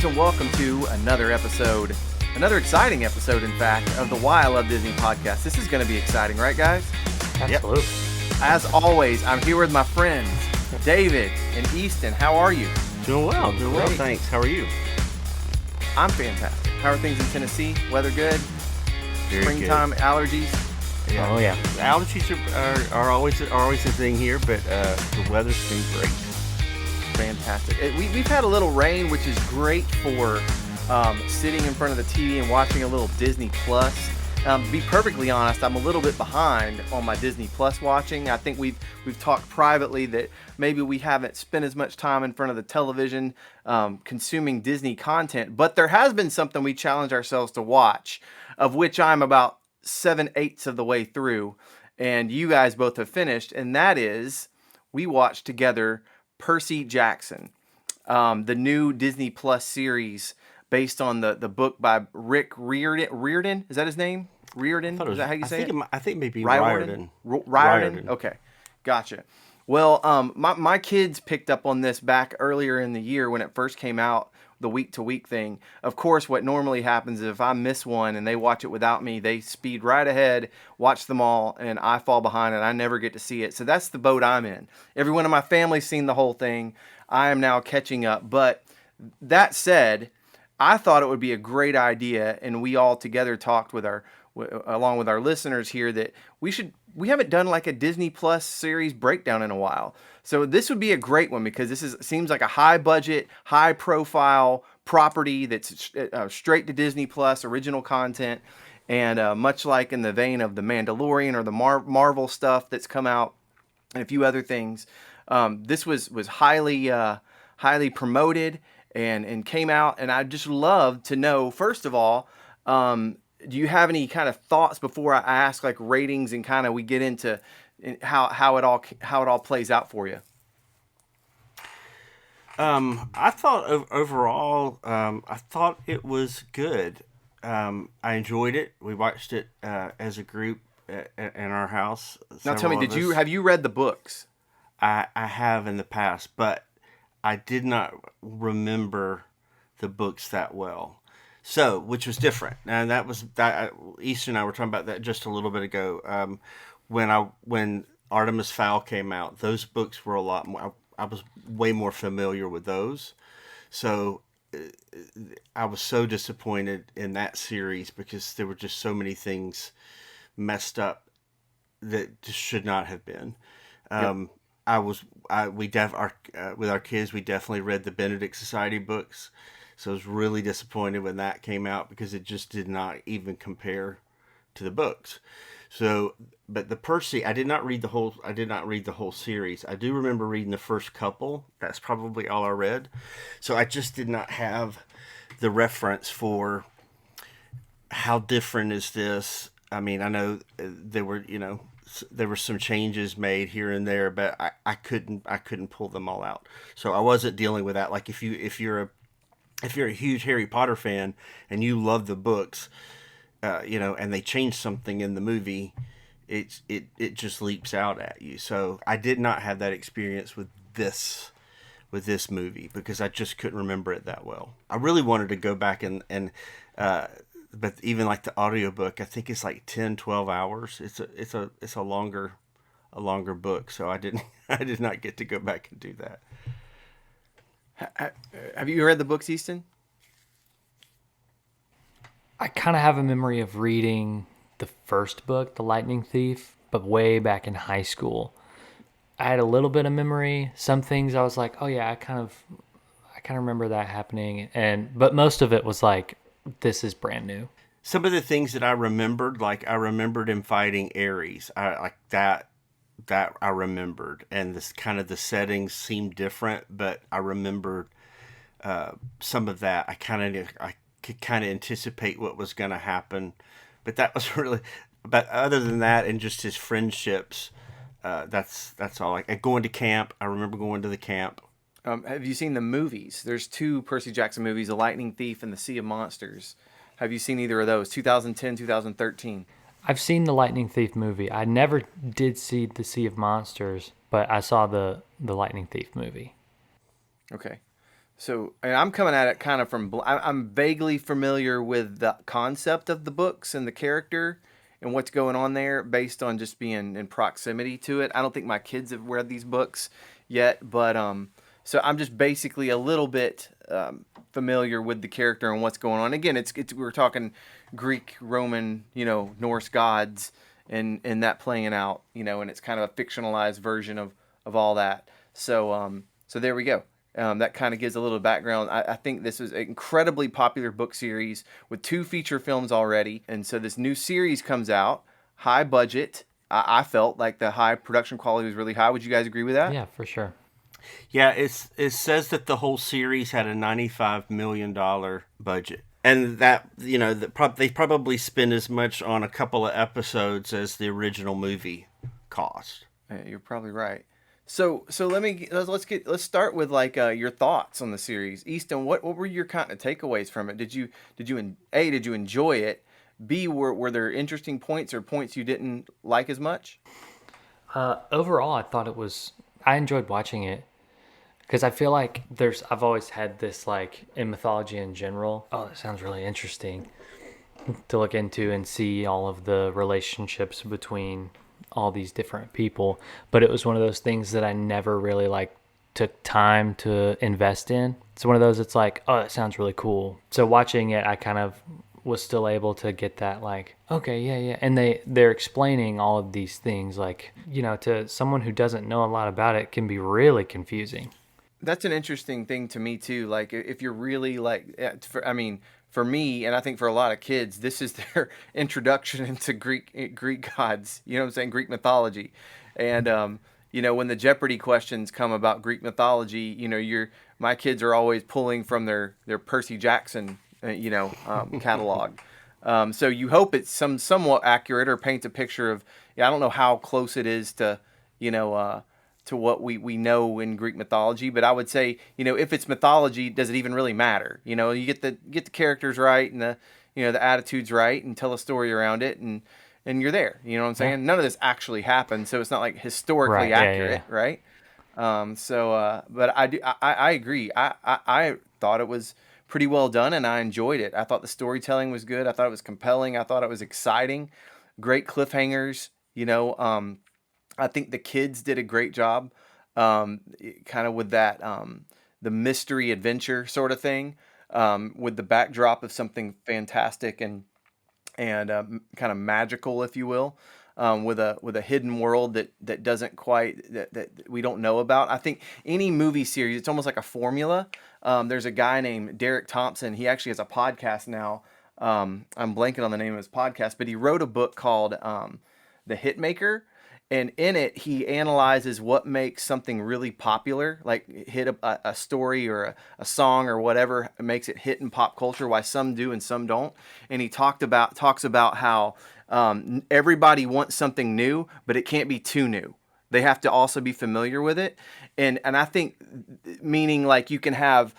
And welcome to another exciting episode, in fact, of the Why I Love Disney podcast. This is going to be exciting, right, guys? Absolutely. As always, I'm here with my friends, David and Easton. How are you? Doing well, thanks. How are you? I'm fantastic. How are things in Tennessee? Weather good? Very Springtime good. Allergies? Yeah. Oh, yeah. Allergies are always a thing here, but the weather's been great. Fantastic. We've had a little rain, which is great for sitting in front of the TV and watching a little Disney Plus. To be perfectly honest, I'm a little bit behind on my Disney Plus watching. I think we've talked privately that maybe we haven't spent as much time in front of the television consuming Disney content, but there has been something we challenged ourselves to watch, of which I'm about 7/8 of the way through, and you guys both have finished, and that is we watched together Percy Jackson, the new Disney Plus series based on the book by Rick Riordan. Is that his name? Riordan? Is that how you say it? I think maybe Riordan. Riordan. Okay, gotcha. Well, my kids picked up on this back earlier in the year when it first came out, the week-to-week thing. Of course, what normally happens is if I miss one and they watch it without me, they speed right ahead, watch them all, and I fall behind and I never get to see it. So that's the boat I'm in. Everyone in my family's seen the whole thing. I am now catching up. But that said, I thought it would be a great idea, and we all together talked with along with our listeners here, that we haven't done like a Disney Plus series breakdown in a while. So this would be a great one because seems like a high budget, high profile property that's straight to Disney Plus, original content, and much like in the vein of the Mandalorian or the Marvel stuff that's come out and a few other things. This was highly promoted and came out, and I'd just love to know, first of all, do you have any kind of thoughts before I ask like ratings and kind of we get into how it all plays out for you? I thought overall, I thought it was good. I enjoyed it. We watched it as a group in our house. Now tell me, have you read the books? I have in the past, but I did not remember the books that well. So, which was different, and that Easton and I were talking about that just a little bit ago. When Artemis Fowl came out, those books were a lot more. I was way more familiar with those, so I was so disappointed in that series because there were just so many things messed up that just should not have been. Yep. With our kids, we definitely read the Benedict Society books. So I was really disappointed when that came out because it just did not even compare to the books. So, but the Percy, I did not read the whole series. I do remember reading the first couple. That's probably all I read. So I just did not have the reference for how different is this. I mean, I know there were some changes made here and there, but I couldn't pull them all out. So I wasn't dealing with that. Like if you're a huge Harry Potter fan and you love the books, and they change something in the movie, it just leaps out at you. So I did not have that experience with this movie because I just couldn't remember it that well. I really wanted to go back but even like the audiobook, I think it's like 10, 12 hours. It's a longer book. So I did not get to go back and do that. Have you read the books, Easton? I kind of have a memory of reading the first book, The Lightning Thief, but way back in high school. I had a little bit of memory. Some things I was like, oh yeah, I kind of remember that happening, but most of it was like, this is brand new. Some of the things that I remembered, like I remembered him fighting Ares. I like that I remembered, and this kind of the settings seemed different, but I remembered some of that. I could kind of anticipate what was going to happen, but that was really. But other than that, and just his friendships, that's all. Like going to camp, I remember going to the camp. Have you seen the movies? There's two Percy Jackson movies, The Lightning Thief and The Sea of Monsters. Have you seen either of those? 2010, 2013. I've seen the Lightning Thief movie. I never did see The Sea of Monsters, but I saw the Lightning Thief movie. Okay. So, and I'm coming at it kind of from, I'm vaguely familiar with the concept of the books and the character and what's going on there based on just being in proximity to it. I don't think my kids have read these books yet, but so I'm just basically a little bit familiar with the character and what's going on. Again, it's we're talking Greek, Roman, Norse gods and that playing out, and it's kind of a fictionalized version of all that. So there we go. That kind of gives a little background. I think this is an incredibly popular book series with 2 feature films already. And so this new series comes out, high budget. I felt like the high production quality was really high. Would you guys agree with that? Yeah, for sure. Yeah, it says that the whole series had a $95 million budget, and that they probably spend as much on a couple of episodes as the original movie cost. Yeah, you're probably right. So let's start with like your thoughts on the series. Easton, what were your kind of takeaways from it? Did you enjoy it? B, were there interesting points or points you didn't like as much? Overall, I enjoyed watching it because I feel like I've always had this, like, in mythology in general. Oh, that sounds really interesting to look into and see all of the relationships between all these different people. But it was one of those things that I never really like took time to invest in. It's one of those, it's like, oh, that sounds really cool. So watching it, I kind of was still able to get that, like, okay, yeah, yeah. And they're explaining all of these things, like, to someone who doesn't know a lot about it, can be really confusing. That's an interesting thing to me too. Like if you're really like, I mean, for me, and I think for a lot of kids, this is their introduction into Greek gods. You know what I'm saying? Greek mythology, and when the Jeopardy questions come about Greek mythology, my kids are always pulling from their Percy Jackson, catalog. So you hope it's somewhat accurate or paints a picture of. Yeah, I don't know how close it is to, you know. To what we know in Greek mythology, but I would say, if it's mythology, does it even really matter? You get the characters right and the attitudes right and tell a story around it and you're there. You know what I'm Yeah. saying? None of this actually happened, so it's not like historically Right. Yeah. Yeah. accurate, right? But I agree. I thought it was pretty well done and I enjoyed it. I thought the storytelling was good. I thought it was compelling. I thought it was exciting. Great cliffhangers. I think the kids did a great job, kind of with that the mystery adventure sort of thing, with the backdrop of something fantastic and kind of magical, if you will, with a hidden world that doesn't quite that we don't know about. I think any movie series, it's almost like a formula. There's a guy named Derek Thompson. He actually has a podcast now. I'm blanking on the name of his podcast, but he wrote a book called The Hitmaker. And in it, he analyzes what makes something really popular, like hit a story or a song or whatever makes it hit in pop culture. Why some do and some don't. And he talks about how everybody wants something new, but it can't be too new. They have to also be familiar with it, and I think meaning like you can have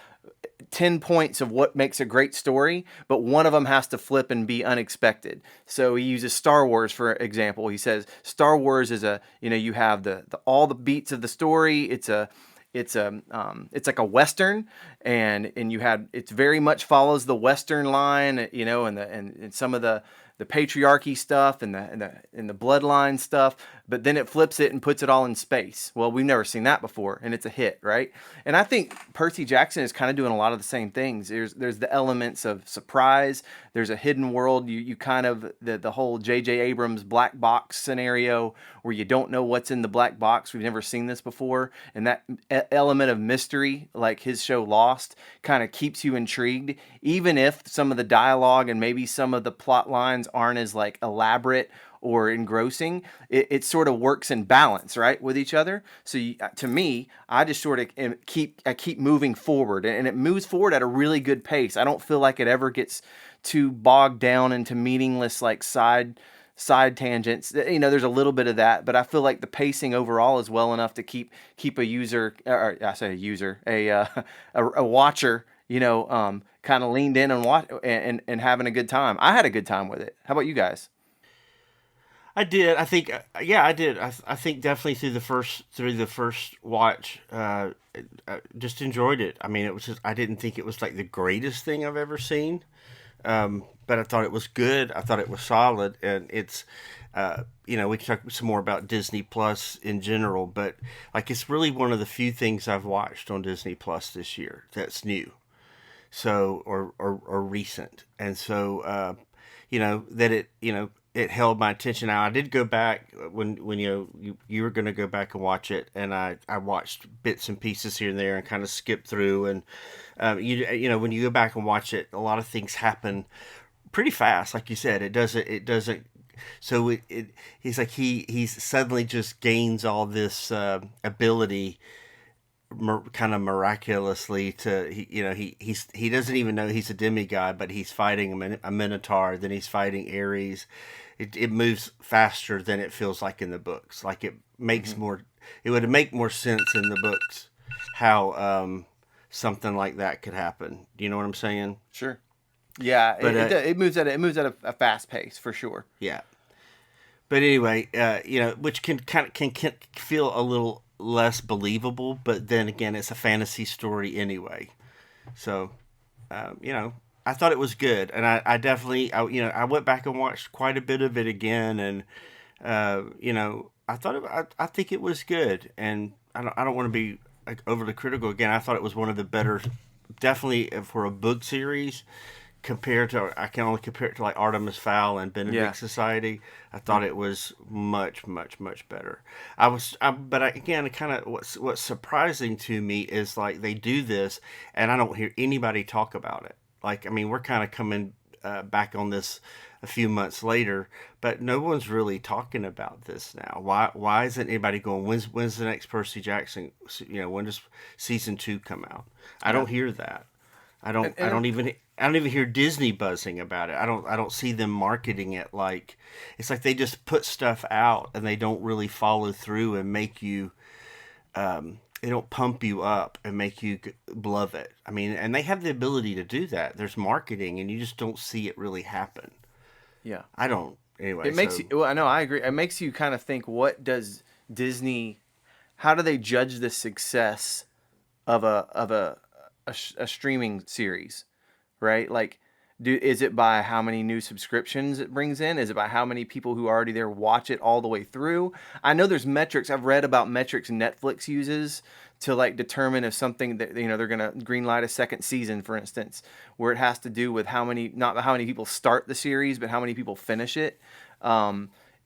10 points of what makes a great story, but one of them has to flip and be unexpected. So he uses Star Wars for example. He says Star Wars is you have the all the beats of the story. It's like a Western and it's very much follows the Western line, and some of the patriarchy stuff and the bloodline stuff, but then it flips it and puts it all in space. Well, we've never seen that before, and it's a hit, right? And I think Percy Jackson is kind of doing a lot of the same things. There's the elements of surprise. There's a hidden world. You kind of the whole J.J. Abrams black box scenario where you don't know what's in the black box. We've never seen this before, and that element of mystery, like his show Lost, kind of keeps you intrigued, even if some of the dialogue and maybe some of the plot lines aren't as like elaborate or engrossing. It sort of works in balance, right, with each other. So to me, I just sort of keep moving forward, and it moves forward at a really good pace. I don't feel like it ever gets too bogged down into meaningless like side tangents. There's a little bit of that, but I feel like the pacing overall is well enough to keep a user, or I say a user, a watcher, kind of leaned in and watch and having a good time. I had a good time with it. How about you guys? I did. I think, yeah, I did. I think definitely through the first watch, just enjoyed it. I mean, it was just I didn't think it was like the greatest thing I've ever seen, but I thought it was good. I thought it was solid, and it's, we can talk some more about Disney Plus in general, but like it's really one of the few things I've watched on Disney Plus this year that's new, so or recent, and so that it held my attention. Now I did go back when you were going to go back and watch it, and I watched bits and pieces here and there and kind of skipped through. And when you go back and watch it, a lot of things happen pretty fast. Like you said, it doesn't. So he's like he's suddenly just gains all this ability kind of miraculously to he doesn't even know he's a demigod, but he's fighting a minotaur, then he's fighting Ares. It moves faster than it feels like in the books. Like it makes more, it would make more sense in the books how something like that could happen. Do you know what I'm saying? Sure. Yeah, But it moves at a fast pace for sure. yeah. But anyway, which can feel a little less believable, but then again, it's a fantasy story anyway. So, I thought it was good, and I definitely, I went back and watched quite a bit of it again, and I think it was good, and I don't want to be like overly critical again. I thought it was one of the better, definitely for a book series. Compared to, I can only compare it to like Artemis Fowl and Benedict Yeah. Society. I thought it was much, much, much better. Again, kind of what's surprising to me is like they do this, and I don't hear anybody talk about it. Like, I mean, we're kind of coming back on this a few months later, but no one's really talking about this now. Why isn't anybody going? When's the next Percy Jackson? When does season 2 come out? I Yeah. don't hear that. And, and I don't even hear Disney buzzing about it. I don't see them marketing it like it's like they just put stuff out and they don't really follow through and make you they don't pump you up and make you love it. I mean, and they have the ability to do that. There's marketing and you just don't see it really happen. yeah. I don't anyway, It makes so you. Well, I know. I agree. It makes you kind of think. What does Disney? How do they judge the success of a streaming series? Right? Like, is it by how many new subscriptions it brings in? Is it by how many people who are already there watch it all the way through? I know there's metrics. I've read about metrics Netflix uses to like determine if something that they're gonna greenlight a second season, for instance, where it has to do with how many not how many people start the series, but how many people finish it.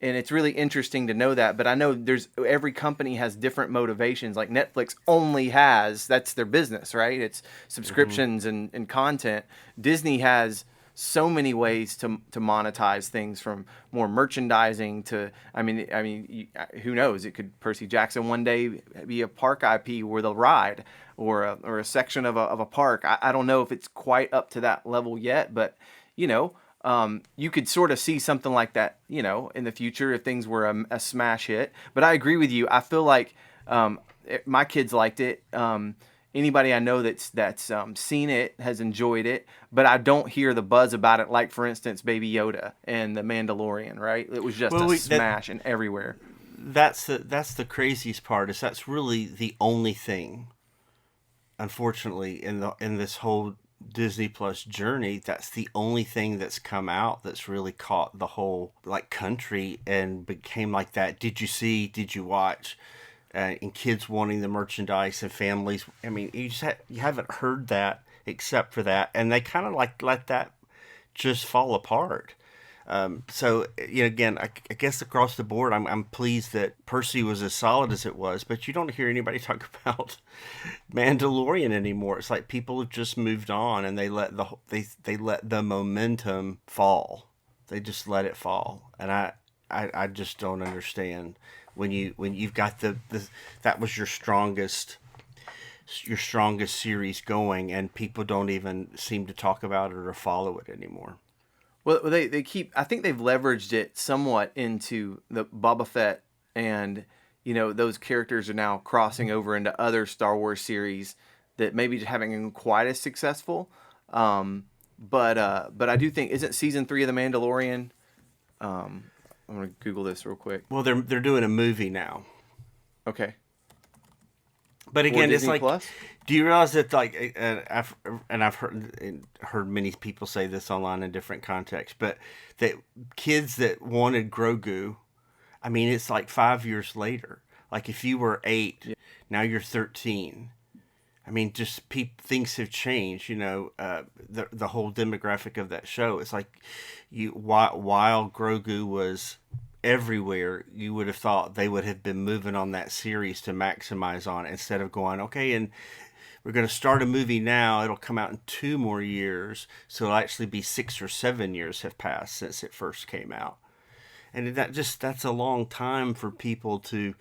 And it's really interesting to know that. But I know there's every company has different motivations. Like Netflix only has that's their business, right? It's subscriptions and content. Disney has so many ways to monetize things, from more merchandising to who knows, it could Percy Jackson one day be a park IP where they'll ride, or a section of a park. I don't know if it's quite up to that level yet, but you know you could sort of see something like that, in the future if things were a smash hit. But I agree with you. I feel like my kids liked it. Anybody I know that's seen it has enjoyed it, but I don't hear the buzz about it. Like, for instance, Baby Yoda and The Mandalorian, right? It was just well, a smash and everywhere. that's the craziest part is that's really the only thing, unfortunately, in this whole Disney Plus journey, that's the only thing that's come out that's really caught the whole like country and became like that. Did you see? Did you watch? And kids wanting the merchandise and families. I mean, you haven't heard that except for that, and they kind of like let that just fall apart. So again, I guess across the board, I'm pleased that Percy was as solid as it was, but you don't hear anybody talk about Mandalorian anymore. It's like people have just moved on and they let the momentum fall. They just let it fall, and I just don't understand when you've got the that was your strongest series going, and people don't even seem to talk about it or follow it anymore. Well, they keep. I think they've leveraged it somewhat into the Boba Fett, and those characters are now crossing over into other Star Wars series that maybe just haven't been quite as successful. But I do think, isn't season 3 of The Mandalorian I'm gonna Google this real quick. Well, they're doing a movie now. Okay. But again, it's Disney like, Plus? do you realize that like, I've heard many people say this online in different contexts, but that kids that wanted Grogu, I mean, it's like 5 years later. Like if you were 8, now you're 13. I mean, just things have changed. The whole demographic of that show. It's like while Grogu was everywhere, you would have thought they would have been moving on that series to maximize on it instead of going, okay, and we're going to start a movie now. It'll come out in 2 more years, so it'll actually be 6 or 7 years have passed since it first came out, and that's a long time for people to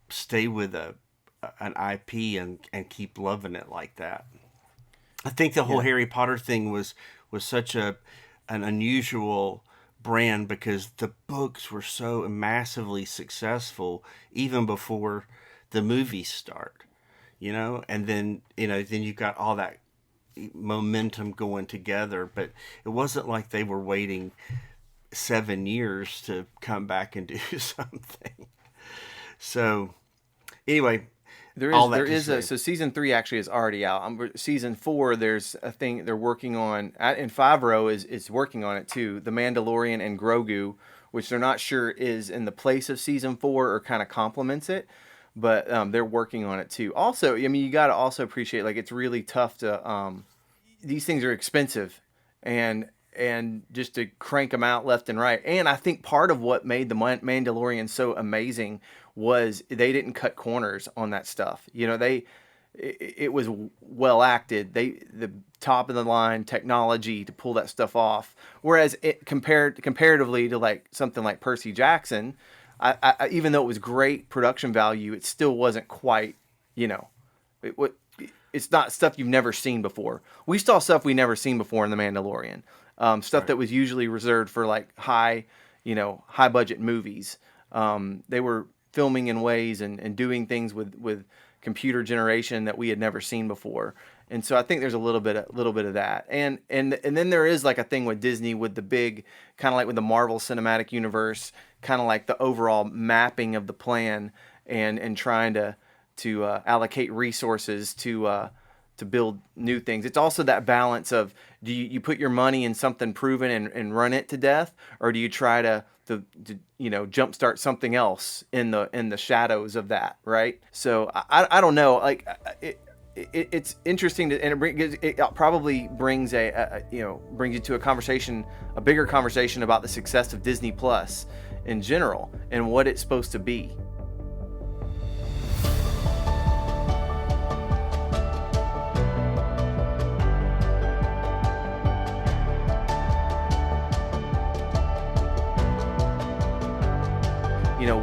stay with an IP and keep loving it like that. I think the whole Harry Potter thing was such an unusual brand because the books were so massively successful even before the movies start, and then you got all that momentum going together, but it wasn't like they were waiting 7 years to come back and do something. So anyway, so season 3 actually is already out. Season 4, there's a thing they're working on, and Favreau is working on it too. The Mandalorian and Grogu, which they're not sure is in the place of season 4 or kind of complements it, but they're working on it too. Also, I mean, you got to also appreciate, like, it's really tough to these things are expensive, and just to crank them out left and right. And I think part of what made the Mandalorian so amazing was they didn't cut corners on that stuff. It was well acted. The top of the line technology to pull that stuff off. Whereas comparatively to like something like Percy Jackson, I even though it was great production value, it still wasn't quite. It's not stuff you've never seen before. We saw stuff we never seen before in The Mandalorian. Stuff that was usually reserved for like high budget movies. They were filming in ways and doing things with computer generation that we had never seen before. And so I think there's a little bit of that. And then there is like a thing with Disney with the big, kind of like with the Marvel Cinematic Universe, kind of like the overall mapping of the plan and trying to allocate resources to build new things. It's also that balance of, do you put your money in something proven and run it to death, or do you try to jumpstart something else in the shadows of that, right? So I don't know, like it's interesting and it probably brings brings you to a bigger conversation about the success of Disney Plus in general and what it's supposed to be.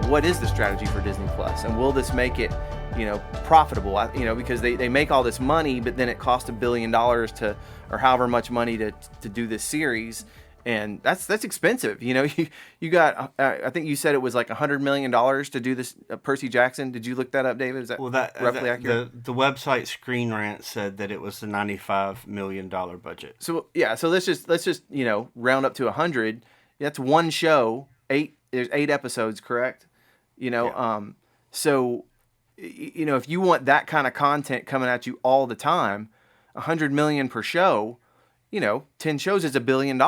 What is the strategy for Disney Plus, and will this make it, profitable? Because they make all this money, but then it costs $1 billion or however much money to do this series, and that's expensive. You got, I think you said it was like $100 million to do this Percy Jackson. Did you look that up, David? Is that roughly accurate? The website Screen Rant said that it was the $95 million budget. So let's just round up to 100. That's one show. There's 8 episodes, correct? So if you want that kind of content coming at you all the time, 100 million per show, 10 shows is $1 billion,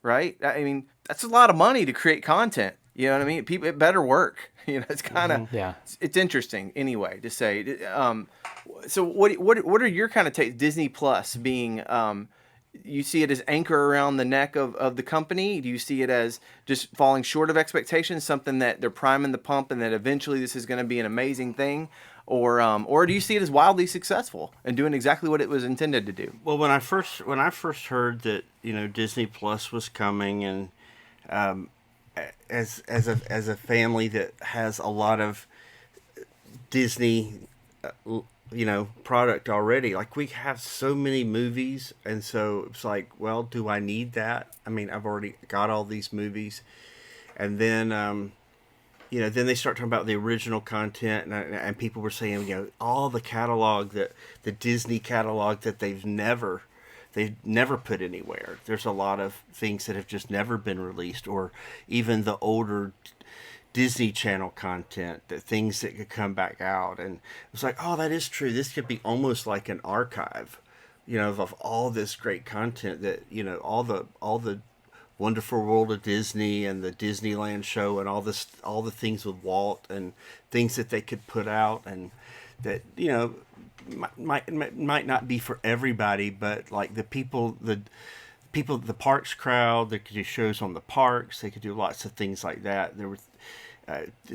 right? I mean, that's a lot of money to create content. You know what I mean? People, it better work. It's kind of, it's interesting anyway to say. So what are your kind of takes? Disney Plus being, you see it as anchor around the neck of the company? Do you see it as just falling short of expectations, something that they're priming the pump and that eventually this is going to be an amazing thing? Or do you see it as wildly successful and doing exactly what it was intended to do? Well, when I first heard that Disney Plus was coming, and as a family that has a lot of Disney product already, like we have so many movies, and so it's like, well, do I need that? I mean, I've already got all these movies. And then then they start talking about the original content, and people were saying, all the catalog, the Disney catalog that they've never they've never put anywhere. There's a lot of things that have just never been released, or even the older Disney Channel content, that things that could come back out. And it was like, oh, that is true. This could be almost like an archive, of all this great content that, all the Wonderful World of Disney and the Disneyland show and all the things with Walt and things that they could put out, and that, might not be for everybody, but like the parks crowd, they could do shows on the parks. They could do lots of things like that. There was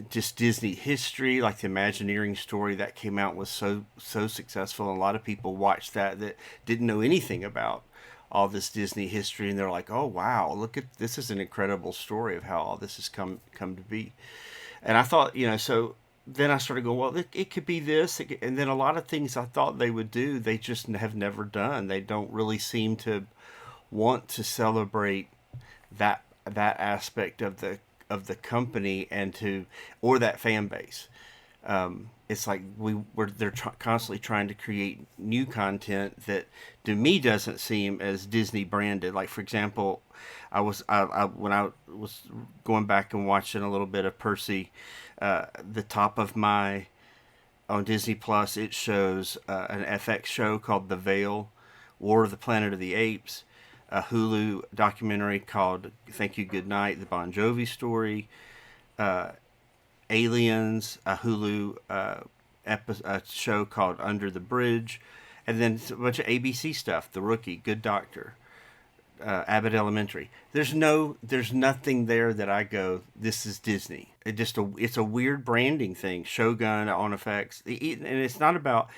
just Disney history, like the Imagineering story that came out was so successful, and a lot of people watched that didn't know anything about all this Disney history, and they're like, oh wow, look at this, is an incredible story of how all this has come to be. And I thought, so then I started going, well, it could be this, and then a lot of things I thought they would do, they just have never done. They don't really seem to want to celebrate that aspect of the company or that fan base. It's like they're constantly trying to create new content that to me doesn't seem as Disney branded. Like, for example, when I was going back and watching a little bit of Percy, the top of my on Disney Plus, it shows an FX show called The Veil, War of the Planet of the Apes, a Hulu documentary called Thank You Good Night, the Bon Jovi story, Aliens, a Hulu a show called Under the Bridge, and then a bunch of ABC stuff, The Rookie, Good Doctor, Abbott Elementary. There's nothing there that I go, this is Disney. It's a weird branding thing. Shogun on FX, and it's not about.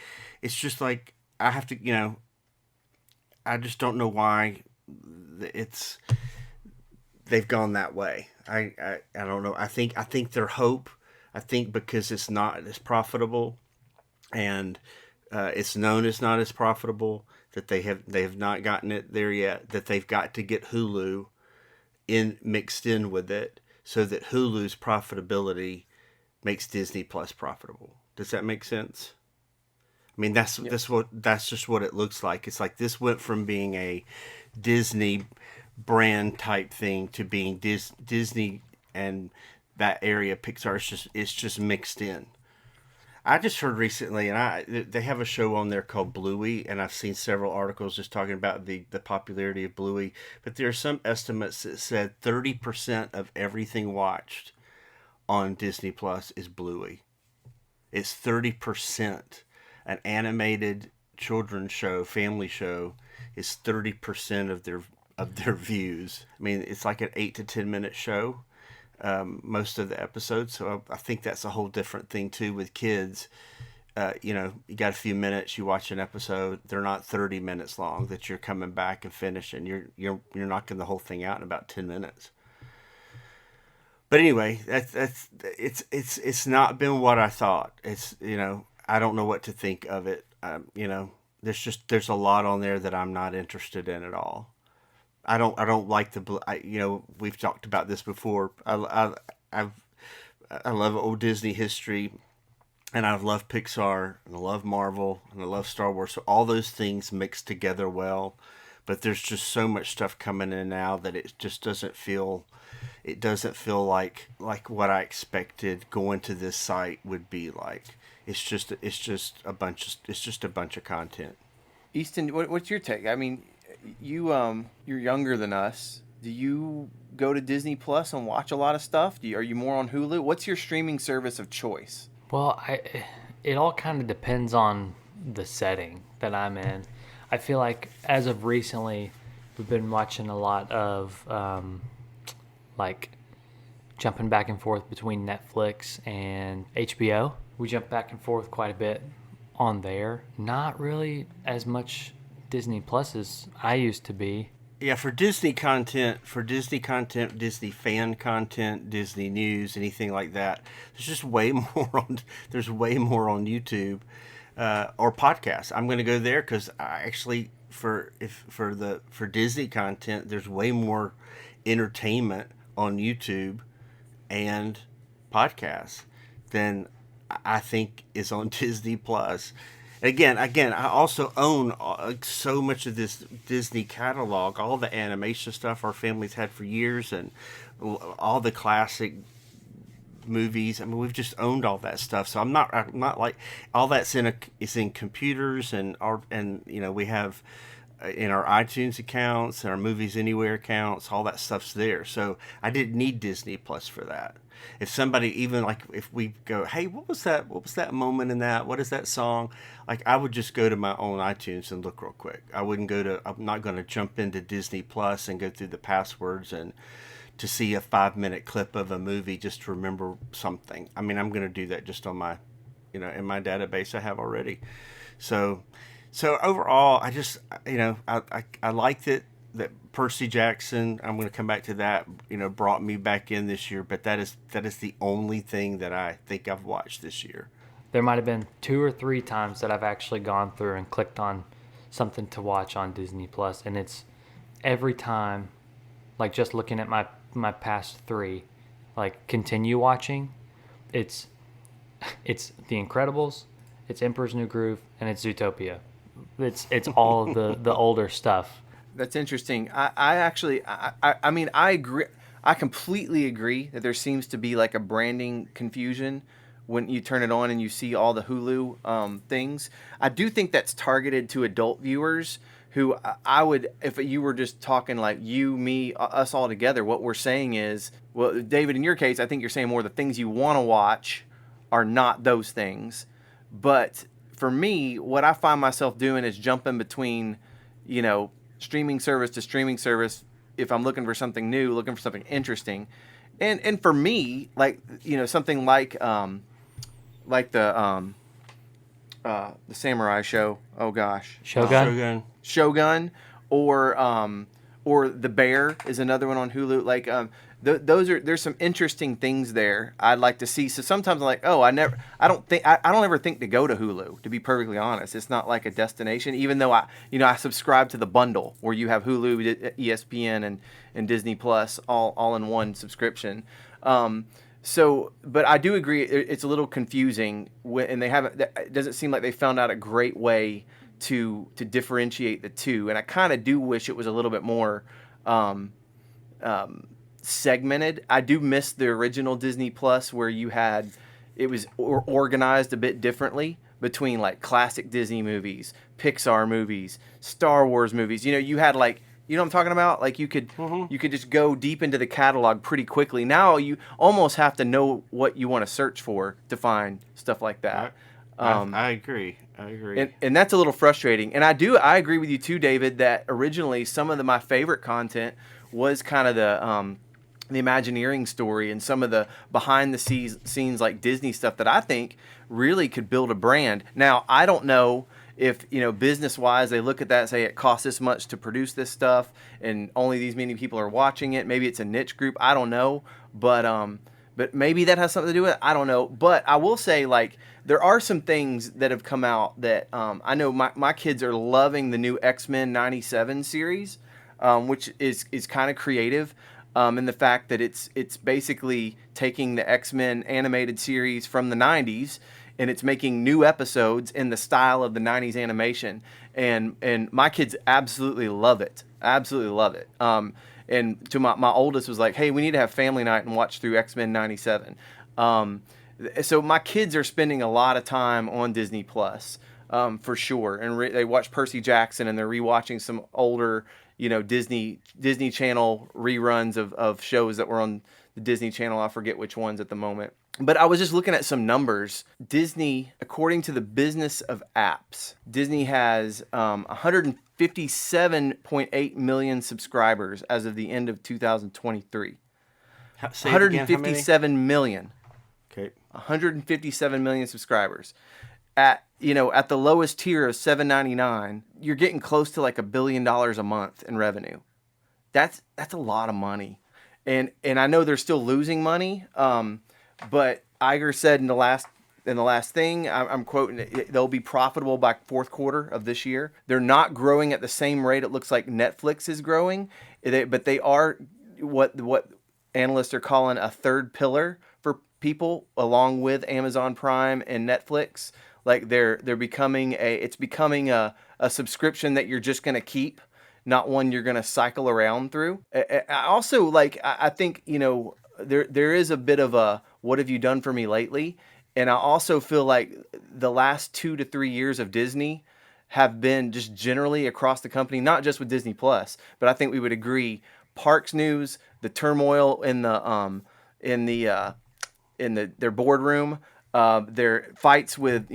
It's just like I have to, I just don't know why they've gone that way. I don't know. I think their hope. I think because it's not as profitable, and it's known as not as profitable, that they have not gotten it there yet. That they've got to get Hulu mixed in with it, so that Hulu's profitability makes Disney Plus profitable. Does that make sense? I mean, that's just what it looks like. It's like this went from being a Disney brand type thing to being Disney, and that area Pixar it's just mixed in. I just heard recently, and they have a show on there called Bluey, and I've seen several articles just talking about the popularity of Bluey. But there are some estimates that said 30% of everything watched on Disney Plus is Bluey. It's 30%. An animated children's show, family show, is 30% of their views. I mean, it's like an 8 to 10 minute show. Most of the episodes, so I think that's a whole different thing too with kids. You got a few minutes, you watch an episode. They're not 30 minutes long that you're coming back and finishing. You're knocking the whole thing out in about 10 minutes. But anyway, it's not been what I thought. It's I don't know what to think of it. There's a lot on there that I'm not interested in at all. I don't like we've talked about this before. I love old Disney history, and I love Pixar, and I love Marvel, and I love Star Wars. So all those things mix together well, but there's just so much stuff coming in now that it just doesn't feel like what I expected going to this site would be like. It's just a bunch of content. Easton, what's your take? I mean, you're younger than us. Do you go to Disney Plus and watch a lot of stuff? Are you more on Hulu? What's your streaming service of choice? Well, it all kind of depends on the setting that I'm in. I feel like as of recently, we've been watching a lot of like jumping back and forth between Netflix and HBO. We jump back and forth quite a bit on there. Not really as much Disney Plus as I used to be. Yeah, for Disney content, Disney fan content, Disney news, anything like that, there's way more on YouTube or podcasts. I'm going to go there because I actually for Disney content, there's way more entertainment on YouTube and podcasts than I think is on Disney Plus. Again, I also own so much of this Disney catalog, all the animation stuff our family's had for years, and all the classic movies. I mean, we've just owned all that stuff. So I'm not like all that's is in computers and we have in our iTunes accounts and our Movies Anywhere accounts, all that stuff's there. So I didn't need Disney Plus for that. If somebody even like if we go, hey, what was that? What was that moment in that? What is that song? Like I would just go to my own iTunes and look real quick. I wouldn't go to. I'm not going to jump into Disney Plus and go through the passwords and to see a 5 minute clip of a movie just to remember something. I mean, I'm going to do that just on my, in my database I have already. So, so overall, I just, I liked it that Percy Jackson, I'm going to come back to that, brought me back in this year, but that is the only thing that I think I've watched this year. There might have been 2 or 3 times that I've actually gone through and clicked on something to watch on Disney Plus, and it's every time, like just looking at my past 3, like continue watching, it's The Incredibles, it's Emperor's New Groove, and it's Zootopia. It's all the older stuff. That's interesting. I actually, I mean, I agree. I completely agree that there seems to be like a branding confusion when you turn it on and you see all the Hulu things. I do think that's targeted to adult viewers who I would, if you were just talking like you, me, us all together, what we're saying is, well, David, in your case, I think you're saying more the things you want to watch are not those things. But for me, what I find myself doing is jumping between, streaming service to streaming service if I'm looking for something new, looking for something interesting. And for me, like, something like the samurai show. Oh gosh. Shogun, or The Bear is another one on Hulu. Like there's some interesting things there I'd like to see. So sometimes I'm like, oh, I don't ever think to go to Hulu, to be perfectly honest. It's not like a destination, even though I subscribe to the bundle where you have Hulu, ESPN, and Disney Plus all in one subscription. But I do agree it's a little confusing and it doesn't seem like they found out a great way to differentiate the two. And I kind of do wish it was a little bit more segmented. I do miss the original Disney Plus where it was organized a bit differently between like classic Disney movies, Pixar movies, Star Wars movies. You had like, what I'm talking about? Like you could just go deep into the catalog pretty quickly. Now you almost have to know what you want to search for to find stuff like that. I agree. And that's a little frustrating. And I agree with you too, David, that originally some of my favorite content was kind of the Imagineering story and some of the behind the scenes like Disney stuff that I think really could build a brand. Now, I don't know if, business wise, they look at that and say it costs this much to produce this stuff and only these many people are watching it. Maybe it's a niche group. I don't know. But maybe that has something to do with it. I don't know. But I will say, like, there are some things that have come out that I know my kids are loving the new X-Men 97 series, which is kind of creative. In the fact that it's basically taking the X-Men animated series from the 90s and it's making new episodes in the style of the 90s animation. And my kids absolutely love it. Absolutely love it. And to my oldest was like, hey, we need to have family night and watch through X-Men 97. So my kids are spending a lot of time on Disney Plus, for sure. And they watch Percy Jackson and they're rewatching some older, Disney Channel reruns of shows that were on the Disney Channel. I forget which ones at the moment. But I was just looking at some numbers. Disney, according to the Business of Apps, Disney has 157.8 million subscribers as of the end of 2023. 157 million. Okay. 157 million subscribers. At the lowest tier of $7.99, you're getting close to like $1 billion a month in revenue. That's a lot of money, and I know they're still losing money. But Iger said in the last thing, I'm quoting, they'll be profitable by fourth quarter of this year. They're not growing at the same rate it looks like Netflix is growing, but they are what analysts are calling a third pillar for people, along with Amazon Prime and Netflix. Like they're becoming it's becoming a subscription that you're just going to keep, not one you're going to cycle around through. I also like I think, there is a bit of a what have you done for me lately? And I also feel like the last 2 to 3 years of Disney have been just generally across the company, not just with Disney Plus, but I think we would agree parks news, the turmoil in the their boardroom, their fights with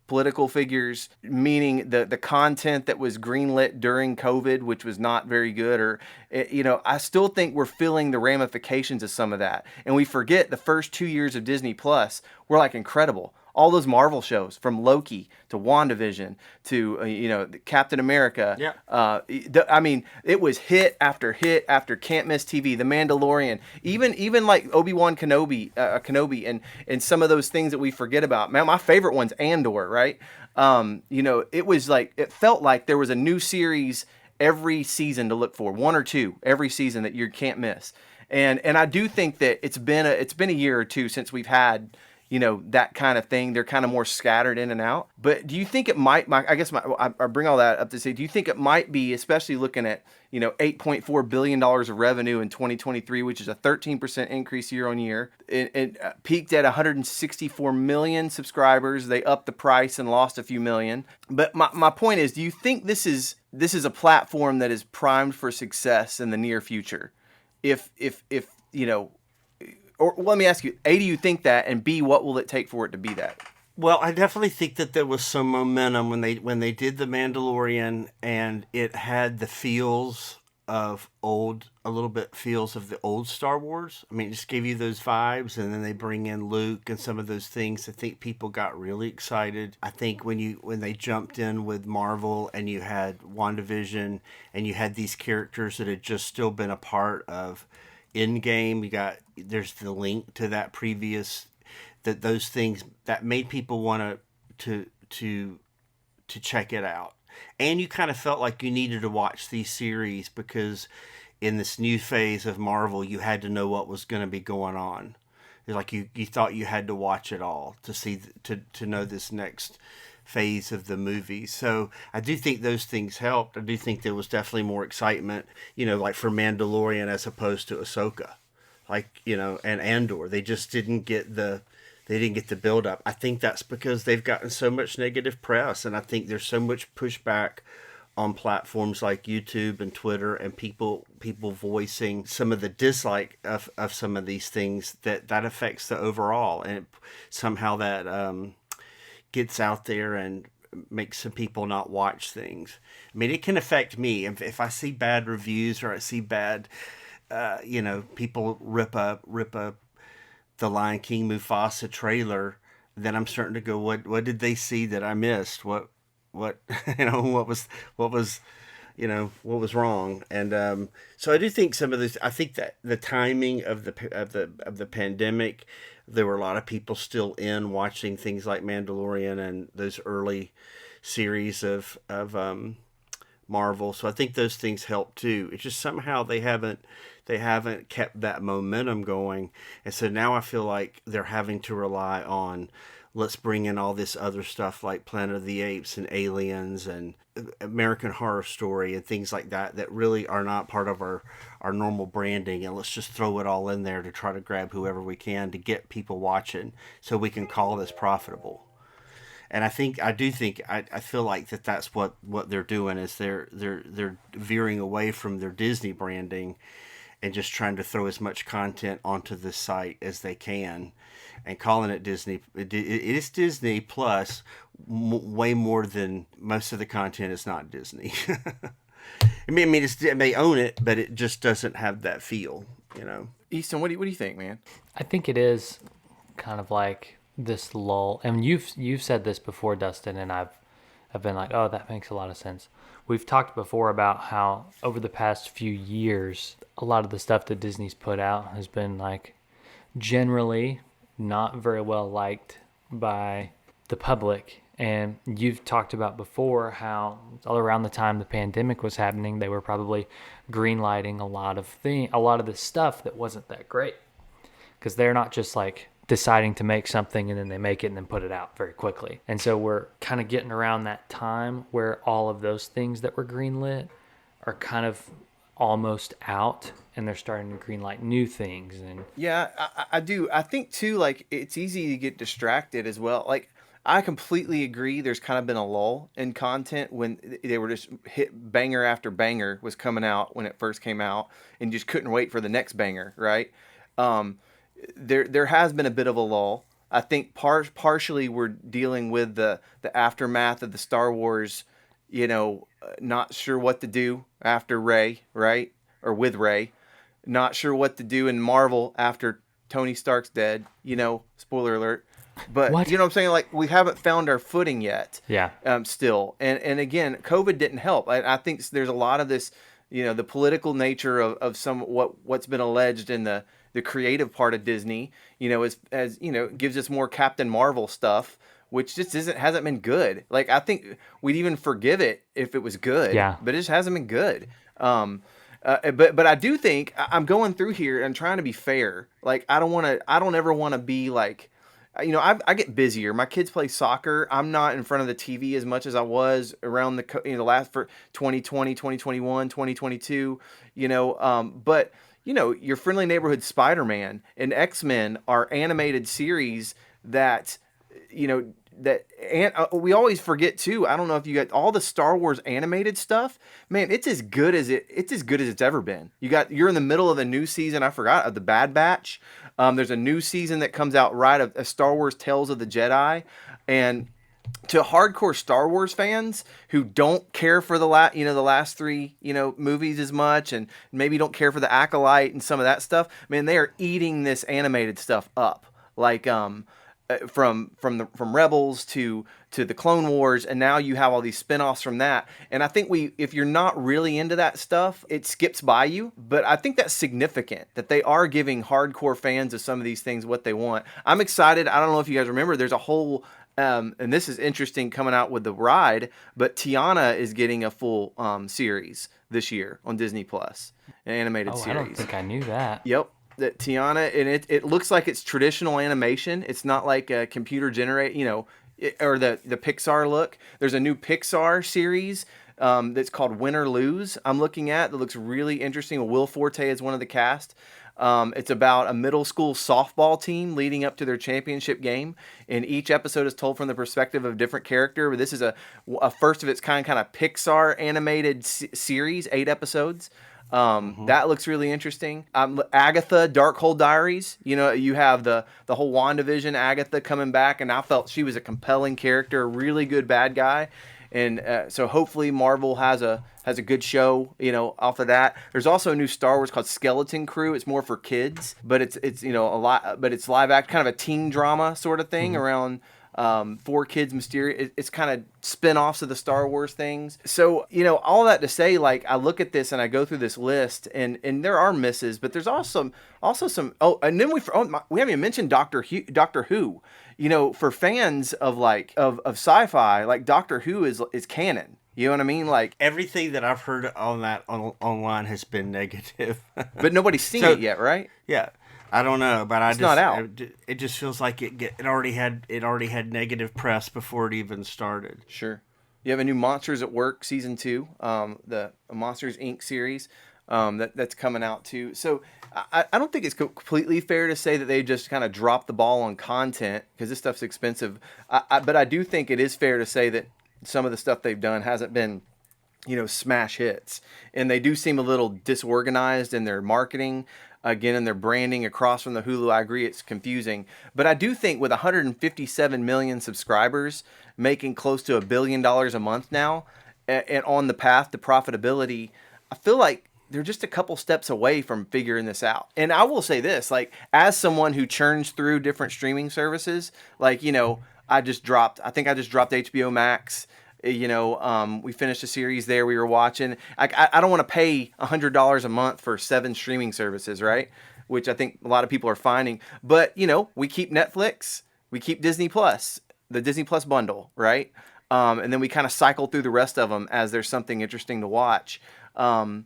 political figures, meaning the content that was greenlit during COVID, which was not very good, or I still think we're feeling the ramifications of some of that, and we forget the first 2 years of Disney Plus were like incredible. All those Marvel shows, from Loki to WandaVision to Captain America. Yeah. I mean, it was hit after can't miss TV. The Mandalorian, even like Obi-Wan Kenobi, and some of those things that we forget about. Man, my favorite one's Andor, right? It was like it felt like there was a new series every season to look for, one or two every season that you can't miss. And I do think that it's been a year or two since we've had that kind of thing. They're kind of more scattered in and out. But do you think it might, I bring all that up to say, do you think it might be, especially looking at, $8.4 billion of revenue in 2023, which is a 13% increase year on year. It peaked at 164 million subscribers. They upped the price and lost a few million. But my point is, do you think this is a platform that is primed for success in the near future? If or let me ask you, A, do you think that, and B, what will it take for it to be that? Well, I definitely think that there was some momentum when they did The Mandalorian, and it had the feels of a little bit feels of the old Star Wars. I mean, it just gave you those vibes, and then they bring in Luke and some of those things. I think people got really excited. I think when they jumped in with Marvel, and you had WandaVision, and you had these characters that had just still been a part of Endgame, there's the link to that previous, that those things that made people want to check it out. And you kind of felt like you needed to watch these series because in this new phase of Marvel, you had to know what was going to be going on. It's like you thought you had to watch it all to see to know this next phase of the movie. So I do think those things helped. I do think there was definitely more excitement, like for Mandalorian as opposed to Ahsoka, and Andor. They just didn't get the build up. I think that's because they've gotten so much negative press, and I think there's so much pushback on platforms like YouTube and Twitter, and people voicing some of the dislike of some of these things that affects the overall, and somehow that gets out there and makes some people not watch things. I mean, it can affect me if I see bad reviews, or I see bad, people rip up the Lion King Mufasa trailer. Then I'm starting to go, what did they see that I missed? What what was wrong? And so I do think some of this. I think that the timing of the pandemic, there were a lot of people still in watching things like Mandalorian and those early series of Marvel. So I think those things help too. It's just somehow they haven't kept that momentum going, and so now I feel like they're having to rely on, let's bring in all this other stuff like Planet of the Apes and Aliens and American Horror Story and things like that really are not part of our normal branding, and let's just throw it all in there to try to grab whoever we can to get people watching so we can call this profitable. And I feel like that's what they're doing, is they're veering away from their Disney branding and just trying to throw as much content onto the site as they can, and calling it Disney. It is Disney plus way more than most of the content is not Disney. I mean, it may own it, but it just doesn't have that feel, Easton, what do you think, man? I think it is kind of like this lull. And you've said this before, Dustin, and I've been like, oh, that makes a lot of sense. We've talked before about how over the past few years, a lot of the stuff that Disney's put out has been like generally not very well liked by the public. And you've talked about before how all around the time the pandemic was happening, they were probably greenlighting a lot of the stuff that wasn't that great, because they're not just like deciding to make something and then they make it and then put it out very quickly. And so we're kind of getting around that time where all of those things that were greenlit are kind of almost out, and they're starting to greenlight new things. And Yeah, I do. I think too, like it's easy to get distracted as well. Like I completely agree. There's kind of been a lull in content when they were just hit banger after banger was coming out when it first came out, and just couldn't wait for the next banger, right? Um, there has been a bit of a lull. I think partially we're dealing with the aftermath of the Star Wars, not sure what to do after Rey, right? Or with Rey, not sure what to do in Marvel after Tony Stark's dead, spoiler alert. But what? you know what I'm saying? Like we haven't found our footing yet. Yeah. Still. And again, COVID didn't help. I think there's a lot of this, the political nature of some what's been alleged in the creative part of Disney, as gives us more Captain Marvel stuff, which just hasn't been good. Like I think we'd even forgive it if it was good. Yeah. But it just hasn't been good. But I do think I'm going through here and trying to be fair. Like I don't ever want to be like, I get busier. My kids play soccer. I'm not in front of the TV as much as I was around the last for 2020, 2021, 2022, but your Friendly Neighborhood Spider-Man and X-Men are animated series that, we always forget too. I don't know if you got all the Star Wars animated stuff, man, it's as good as it's ever been. You're in the middle of a new season. I forgot of the Bad Batch. There's a new season that comes out of Star Wars Tales of the Jedi, and to hardcore Star Wars fans who don't care for the last three movies as much, and maybe don't care for the Acolyte and some of that stuff, man, they are eating this animated stuff up. Like from Rebels to the Clone Wars, and now you have all these spin-offs from that. And I think if you're not really into that stuff, it skips by you. But I think that's significant that they are giving hardcore fans of some of these things what they want. I'm excited. I don't know if you guys remember, there's a whole and this is interesting coming out with the ride, but Tiana is getting a full series this year on Disney Plus, an animated series. I don't think I knew that. Yep. That Tiana, and it looks like it's traditional animation. It's not like a computer generate, or the Pixar look. There's a new Pixar series that's called Win or Lose. I'm looking at that looks really interesting. Will Forte is one of the cast. It's about a middle school softball team leading up to their championship game, and each episode is told from the perspective of a different character. But this is a first of its kind of Pixar animated series, 8 episodes. That looks really interesting. Agatha, Darkhold Diaries. You have the whole WandaVision Agatha coming back, and I felt she was a compelling character, a really good bad guy, and so hopefully Marvel has a good show, off of that. There's also a new Star Wars called Skeleton Crew. It's more for kids, but it's a lot, but it's live act, kind of a teen drama sort of thing around. 4 kids mysterious. It's kind of spin-offs of the Star Wars things. So, all that to say, like, I look at this and I go through this list, and there are misses, but there's also some. Oh, and then we haven't even mentioned Doctor Who. For fans of of sci-fi, like Doctor Who is canon. You know what I mean? Like everything that I've heard online has been negative. But nobody's seen it yet, right? Yeah. I don't know, but it's not out. It just feels like it already had negative press before it even started. Sure. You have a new Monsters at Work season 2, the Monsters Inc. series that's coming out too. So I don't think it's completely fair to say that they just kind of dropped the ball on content because this stuff's expensive. But I do think it is fair to say that some of the stuff they've done hasn't been, smash hits, and they do seem a little disorganized in their marketing. Again, in their branding across from the Hulu. I agree it's confusing. But I do think with 157 million subscribers, making close to $1 billion a month now, and on the path to profitability, I feel like they're just a couple steps away from figuring this out. And I will say this, like, as someone who churns through different streaming services, like, I think I just dropped HBO Max. We finished a series there we were watching. I don't want to pay $100 a month for 7 streaming services, right? Which I think a lot of people are finding. But, we keep Netflix, we keep Disney Plus, the Disney Plus bundle, right? And then we kind of cycle through the rest of them as there's something interesting to watch. And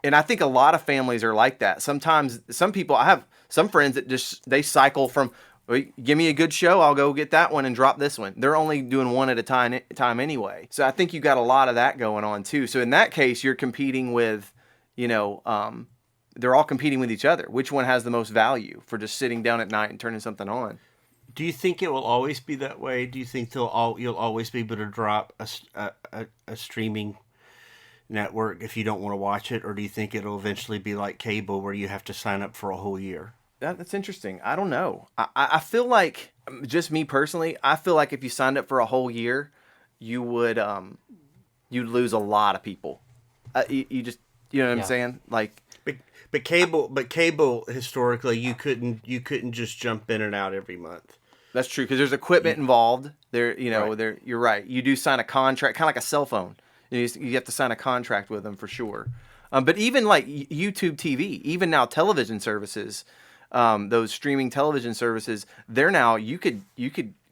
I think a lot of families are like that. Sometimes I have some friends that they cycle from Well, give me a good show, I'll go get that one and drop this one. They're only doing one at a time anyway. So I think you got a lot of that going on too. So in that case, you're competing with, you know, they're all competing with each other. Which one has the most value for just sitting down at night and turning something on? Do you think it will always be that way? Do you think you'll always be able to drop a streaming network if you don't want to watch it, or do you think it'll eventually be like cable where you have to sign up for a whole year? That's interesting. I don't know. I feel like, just me personally, I feel like if you signed up for a whole year, you would you'd lose a lot of people. You just, you know what I'm Yeah. saying? Like, But cable historically you couldn't just jump in and out every month. that's true because there's equipment involved. There, you know, Right. there. You're right. You do sign a contract, kind of like a cell phone. You have to sign a contract with them for sure. But even like YouTube TV, even now television services, those streaming television services, they're now you could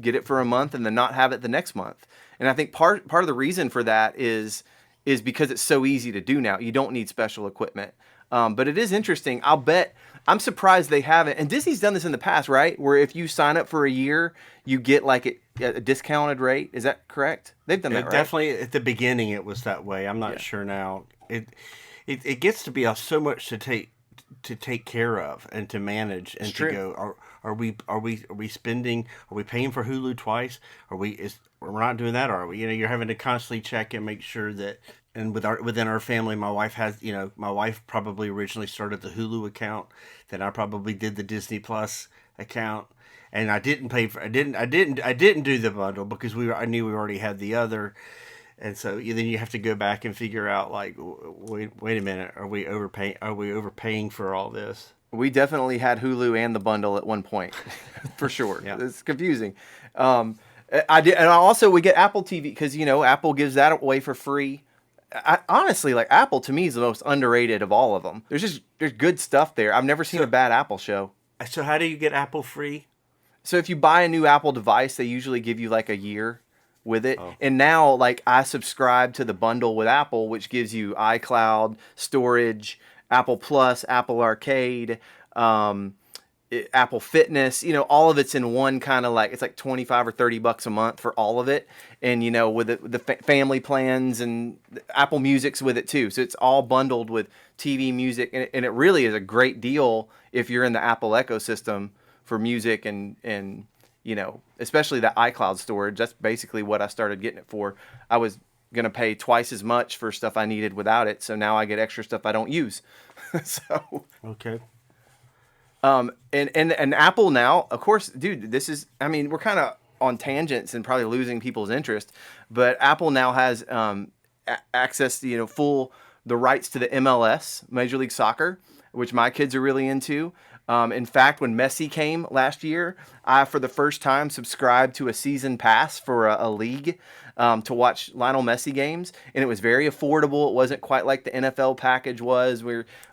get it for a month and then not have it the next month. And I think part of the reason for that is because it's so easy to do now. You don't need special equipment. But it is interesting. I'll bet. I'm surprised they haven't. And Disney's done this in the past, right? Where if you sign up for a year, you get like a discounted rate. Is that correct? They've done that, right? Definitely at the beginning it was that way. I'm not Yeah. sure now. It gets to be so much to take care of and to manage and It's to true. go. Are we spending? Are we paying for Hulu twice? We're not doing that? Are we? You're having to constantly check and make sure that. And within our family, my wife has. My wife probably originally started the Hulu account. Then I probably did the Disney Plus account. And I didn't pay for. I didn't do the bundle because I knew we already had the other. And so then you have to go back and figure out like, wait a minute, are we overpaying? Are we overpaying for all this? We definitely had Hulu and the bundle at one point, for sure. Yeah. It's confusing. I did, and also we get Apple TV because Apple gives that away for free. Honestly, like Apple to me is the most underrated of all of them. There's good stuff there. I've never seen a bad Apple show. So how do you get Apple free? So if you buy a new Apple device, they usually give you like a year with it. Oh. And now like I subscribe to the bundle with Apple, which gives you iCloud, storage, Apple Plus, Apple Arcade, Apple Fitness, all of it's in one kind of like, it's like 25 or $30 a month for all of it. And, with the family plans and Apple Music's with it too. So it's all bundled with TV, music. And it really is a great deal if you're in the Apple ecosystem for music and especially the iCloud storage. That's basically what I started getting it for. I was going to pay twice as much for stuff I needed without it. So now I get extra stuff I don't use. So, Okay. and Apple now, of course, dude, we're kind of on tangents and probably losing people's interest, but Apple now has access to, the rights to the MLS, Major League Soccer, which my kids are really into. In fact, when Messi came last year, I, for the first time, subscribed to a season pass for a league to watch Lionel Messi games, and it was very affordable. It wasn't quite like the NFL package was.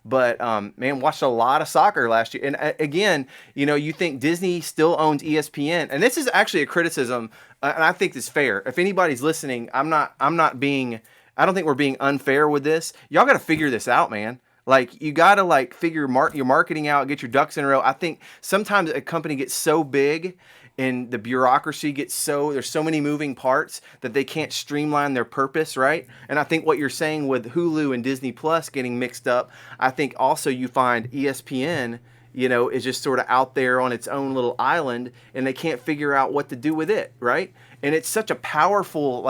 But watched a lot of soccer last year. And again, you think Disney still owns ESPN, and this is actually a criticism, and I think it's fair. If anybody's listening, I don't think we're being unfair with this. Y'all got to figure this out, man. Like, you got to figure your marketing out, get your ducks in a row. I think sometimes a company gets so big and the bureaucracy there's so many moving parts that they can't streamline their purpose, right? And I think what you're saying with Hulu and Disney Plus getting mixed up, I think also you find ESPN, is just sort of out there on its own little island and they can't figure out what to do with it, right? And it's such a powerful,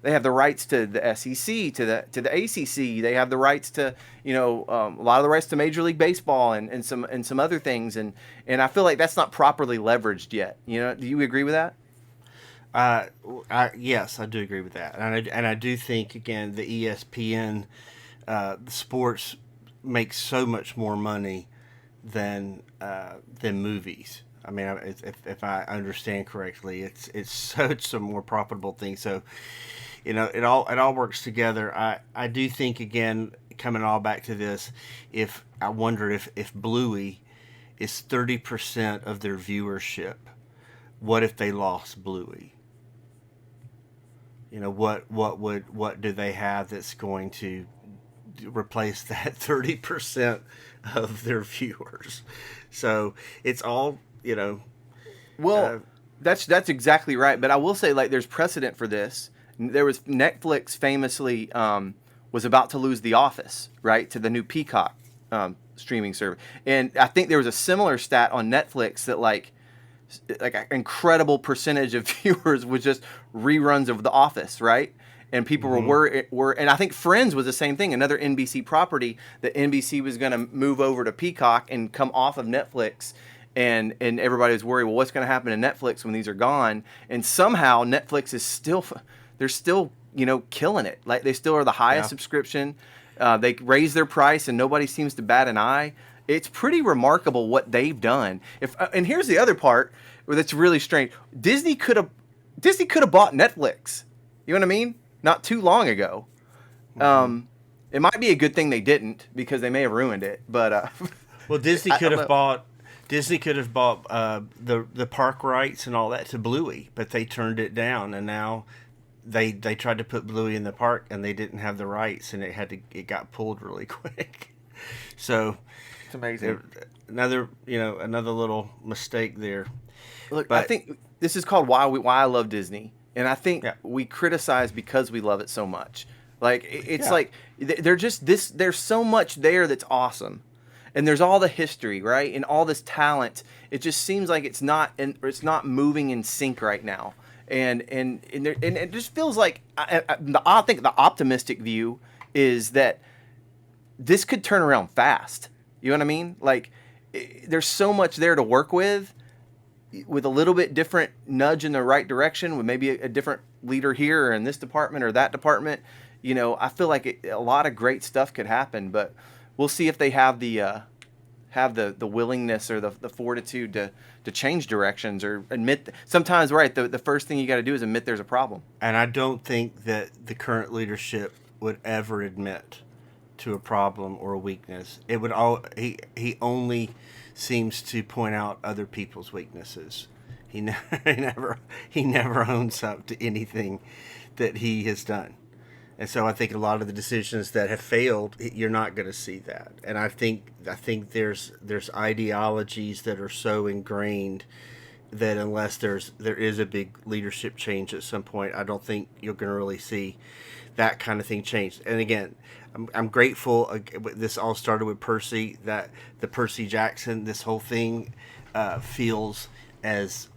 they have the rights to the SEC, to the ACC. They have the rights to, a lot of the rights to Major League Baseball and some other things. And I feel like that's not properly leveraged yet. Do you agree with that? Yes, I do agree with that, and I do think again the ESPN, sports makes so much more money than movies. I mean, if I understand correctly, it's such a more profitable thing. So, it all works together. I do think again, coming all back to this, I wonder if Bluey is 30% of their viewership, what if they lost Bluey? What do they have that's going to replace that 30% of their viewers? So it's all Well, that's exactly right. But I will say, like, there's precedent for this. There was Netflix famously was about to lose The Office, right, to the new Peacock streaming service, and I think there was a similar stat on Netflix that like an incredible percentage of viewers was just reruns of The Office, right? And people were and I think Friends was the same thing, another NBC property that NBC was going to move over to Peacock and come off of Netflix. And everybody was worried, well, what's going to happen to Netflix when these are gone? And somehow Netflix is still, they're still, killing it. Like, they still are the highest subscription. They raise their price and nobody seems to bat an eye. It's pretty remarkable what they've done. And here's the other part that's really strange. Disney could have bought Netflix. You know what I mean? Not too long ago. It might be a good thing they didn't, because they may have ruined it. But well, Disney could have bought the park rights and all that to Bluey, but they turned it down, and now they tried to put Bluey in the park and they didn't have the rights, and it got pulled really quick. So it's amazing. Another little mistake there. Look, I think this is called why I love Disney. And I think we criticize because we love it so much. Like, it's like they're just this. There's so much there that's awesome, and there's all the history, right, and all this talent. It just seems like it's not moving in sync right now, and it just feels like I think the optimistic view is that this could turn around fast. You know what I mean? Like, there's so much there to work with a little bit different nudge in the right direction, with maybe a different leader here or in this department or that department. I feel like a lot of great stuff could happen, but we'll see if they have the willingness or the fortitude to change directions or admit. Sometimes, right, the first thing you got to do is admit there's a problem. And I don't think that the current leadership would ever admit to a problem or a weakness. It would he only seems to point out other people's weaknesses. He never owns up to anything that he has done. And so I think a lot of the decisions that have failed, you're not going to see that. And I think there's ideologies that are so ingrained that unless there is a big leadership change at some point, I don't think you're going to really see that kind of thing change. And again, I'm grateful. This all started with Percy, that the Percy Jackson, this whole thing feels as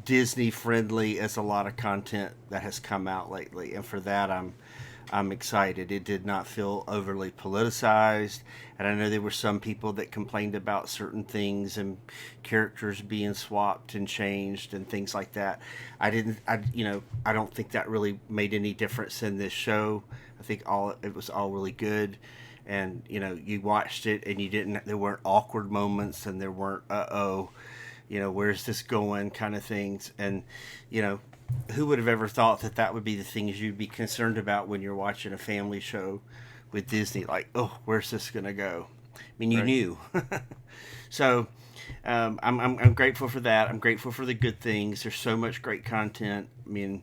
Disney friendly as a lot of content that has come out lately. And for that, I'm excited. It did not feel overly politicized. And I know there were some people that complained about certain things and characters being swapped and changed and things like that. I don't think that really made any difference in this show. I think it was all really good. And, you watched it and there weren't awkward moments and there weren't, where's this going kind of things. And, who would have ever thought that would be the things you'd be concerned about when you're watching a family show with Disney? Like, oh, where's this going to go? I mean, you knew. So I'm grateful for that. I'm grateful for the good things. There's so much great content. I mean,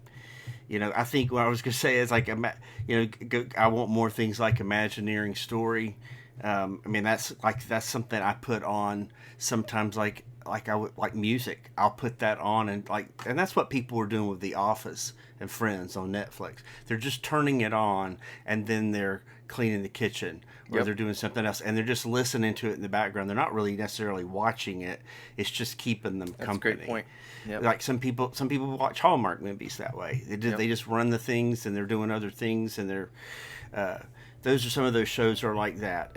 I think what I was going to say is like, I want more things like Imagineering Story. I mean, that's something I put on sometimes, like I would like music. I'll put that on and that's what people were doing with The Office and Friends on Netflix. They're just turning it on and then they're cleaning the kitchen or they're doing something else and they're just listening to it in the background. They're not really necessarily watching it. It's just keeping them company. That's a great point. Yep. Like some people watch Hallmark movies that way. They just run the things and they're doing other things and they're those are some of those shows are like that.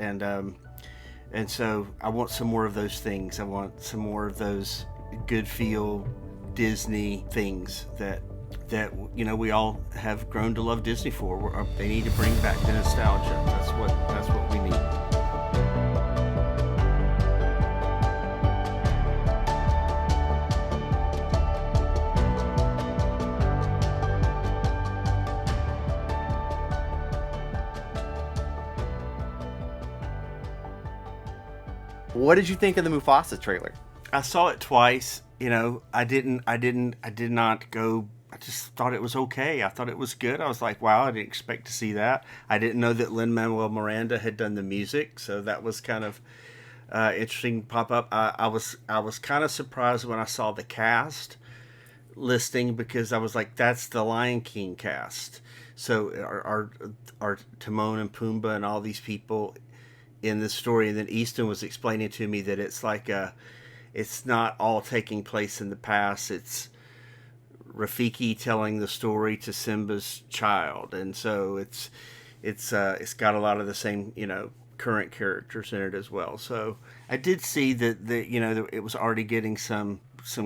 And so I want some more of those things. I want some more of those good feel Disney things that we all have grown to love Disney for. They need to bring back the nostalgia. That's what we need. What did you think of the Mufasa trailer? I saw it twice. I did not go. I just thought it was okay. I thought it was good. I was like, wow, I didn't expect to see that. I didn't know that Lin-Manuel Miranda had done the music, so that was kind of interesting pop up. I was kind of surprised when I saw the cast listing because I was like, that's the Lion King cast. So are Timon and Pumbaa and all these people in the story? And then Easton was explaining to me that it's not all taking place in the past. It's Rafiki telling the story to Simba's child, and so it's got a lot of the same current characters in it as well. So I did see that it was already getting some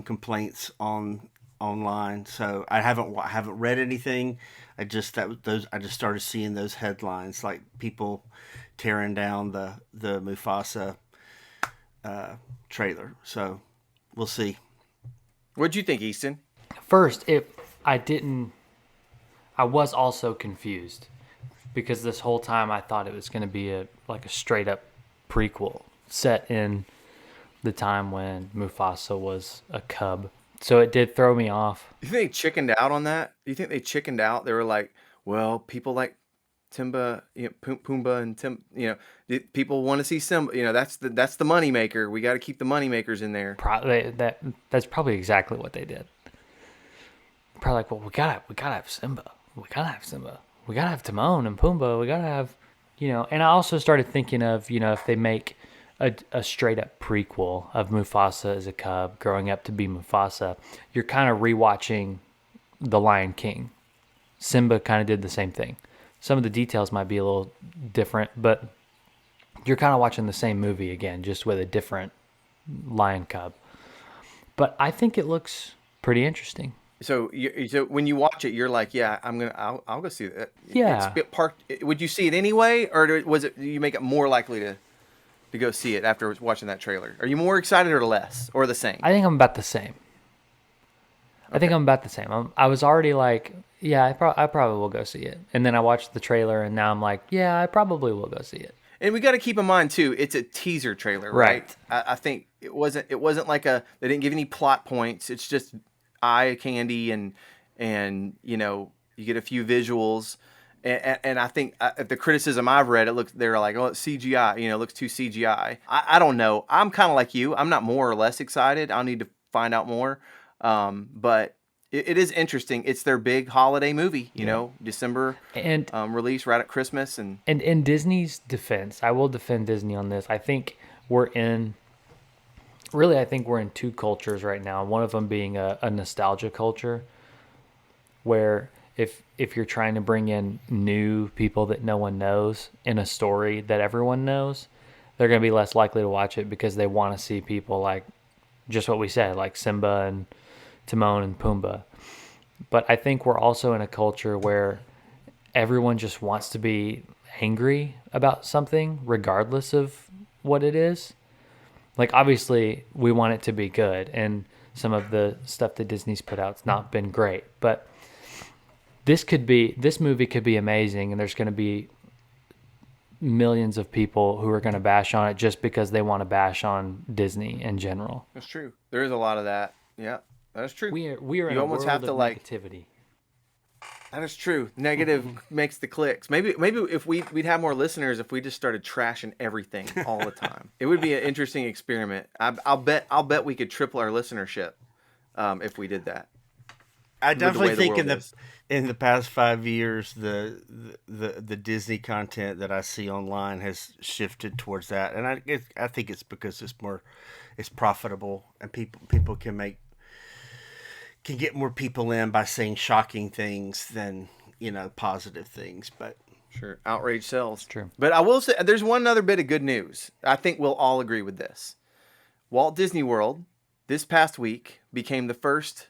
complaints online. So I haven't read anything. I just started seeing those headlines, like people tearing down the Mufasa trailer. So we'll see. What'd you think, Easton? First, I didn't. I was also confused because this whole time I thought it was going to be a straight up prequel set in the time when Mufasa was a cub. So it did throw me off. You think they chickened out on that? Do you think they chickened out? They were like, well, people like Timba, Pumbaa, and people want to see Simba. That's the money maker. We got to keep the money makers in there. That's probably exactly what they did. Probably like, well, we gotta have Simba. We gotta have Simba. We gotta have Timon and Pumbaa. We gotta have, And I also started thinking of, if they make a straight up prequel of Mufasa as a cub growing up to be Mufasa, you're kind of rewatching The Lion King. Simba kind of did the same thing. Some of the details might be a little different, but you're kind of watching the same movie again, just with a different lion cub. But I think it looks pretty interesting. So when you watch it, you're like, yeah, I'll go see that. Yeah. Would you see it anyway, or do you make it more likely to go see it after watching that trailer? Are you more excited or less, or the same? I think I'm about the same. I think I'm about the same. I was already like, yeah, I probably will go see it. And then I watched the trailer, and now I'm like, yeah, I probably will go see it. And we got to keep in mind too, it's a teaser trailer, right? I think it wasn't like they didn't give any plot points. It's just eye candy and you get a few visuals. And I think the criticism I've read, they're like, oh, it's CGI, it looks too CGI. I don't know. I'm kind of like you. I'm not more or less excited. I'll need to find out more. But it is interesting. It's their big holiday movie, December and release right at Christmas. And in Disney's defense, I will defend Disney on this. I think we're in two cultures right now. One of them being a nostalgia culture, where if you're trying to bring in new people that no one knows in a story that everyone knows, they're going to be less likely to watch it because they want to see people like just what we said, like Simba and Timon and Pumbaa. But I think we're also in a culture where everyone just wants to be angry about something regardless of what it is. Like, obviously, we want it to be good, and some of the stuff that Disney's put out's not been great. But this movie could be amazing, and there's going to be millions of people who are going to bash on it just because they want to bash on Disney in general. That's true. There is a lot of that. Yeah, that's true. We are in a world of negativity. That is true. Negative makes the clicks. Maybe if we'd have more listeners if we just started trashing everything all the time. It would be an interesting experiment. I'll bet we could triple our listenership if we did that. I definitely think in the past 5 years, the Disney content that I see online has shifted towards that, and I think it's because it's profitable, and people can get more people in by saying shocking things than positive things. But sure, outrage sells. True. But I will say there's one other bit of good news. I think we'll all agree with this. Walt Disney World this past week became the first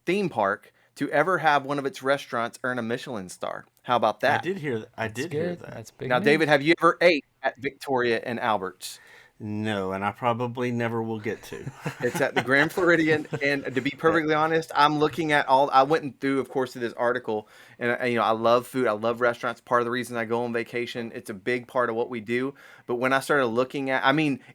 theme park to ever have one of its restaurants earn a Michelin star. How about that? I did hear that. That's big. Now, news. David, have you ever ate at Victoria and Albert's? No, and I probably never will get to. It's at the Grand Floridian, and to be perfectly honest, I'm looking at I went through, of course, to this article, and I love food, I love restaurants. Part of the reason I go on vacation, it's a big part of what we do. But when I started looking at,